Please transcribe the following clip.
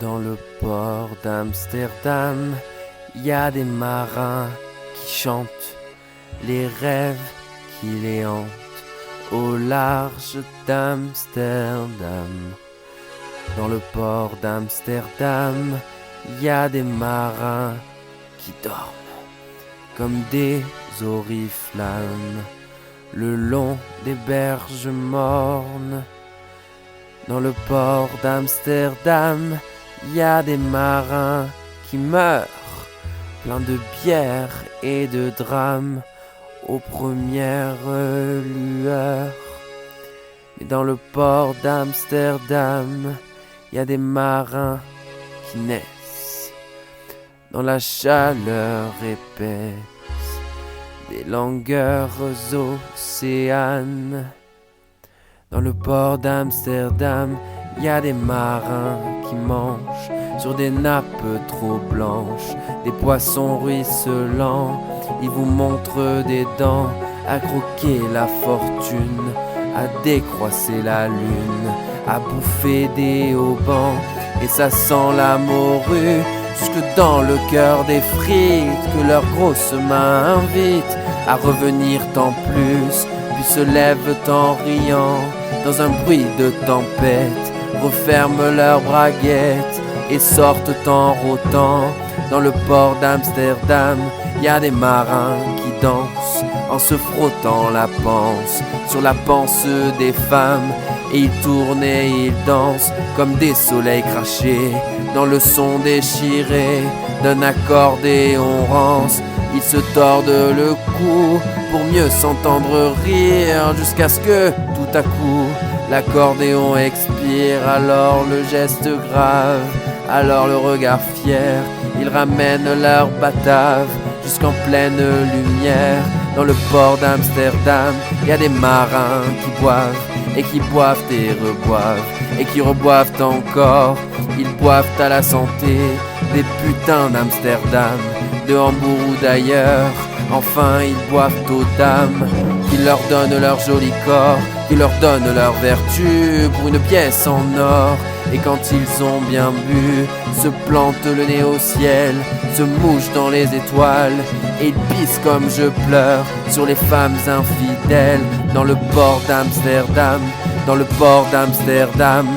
Dans le port d'Amsterdam, il y a des marins qui chantent les rêves qui les hantent au large d'Amsterdam. Dans le port d'Amsterdam, il y a des marins qui dorment comme des oriflammes le long des berges mornes. Dans le port d'Amsterdam, il y a des marins qui meurent, pleins de bière et de drames, aux premières lueurs. Mais dans le port d'Amsterdam, il y a des marins qui naissent dans la chaleur épaisse des longueurs océanes. Dans le port d'Amsterdam, il y a des marins qui mangent sur des nappes trop blanches des poissons ruisselants. Ils vous montrent des dents à croquer la fortune, à décroisser la lune, à bouffer des haubans. Et ça sent la morue jusque dans le cœur des frites que leurs grosses mains invitent à revenir tant plus. Puis se lèvent en riant dans un bruit de tempête, referment leurs braguettes et sortent en rôtant. Dans le port d'Amsterdam, il y a des marins qui dansent en se frottant la panse sur la panse des femmes. Et ils tournent et ils dansent comme des soleils crachés dans le son déchiré d'un accordéon rance. Ils se tordent le cou pour mieux s'entendre rire, jusqu'à ce que tout à coup l'accordéon expire. Alors le geste grave, alors le regard fier, ils ramènent leur batave jusqu'en pleine lumière. Dans le port d'Amsterdam, il y a des marins qui boivent et qui boivent et reboivent et qui reboivent encore. Ils boivent à la santé des putains d'Amsterdam, de Hambourg ou d'ailleurs. Enfin ils boivent aux dames qui leur donnent leur joli corps, qui leur donnent leur vertu pour une pièce en or. Et quand ils ont bien bu, se plantent le nez au ciel, se mouchent dans les étoiles, et ils pissent comme je pleure sur les femmes infidèles. Dans le port d'Amsterdam, dans le port d'Amsterdam.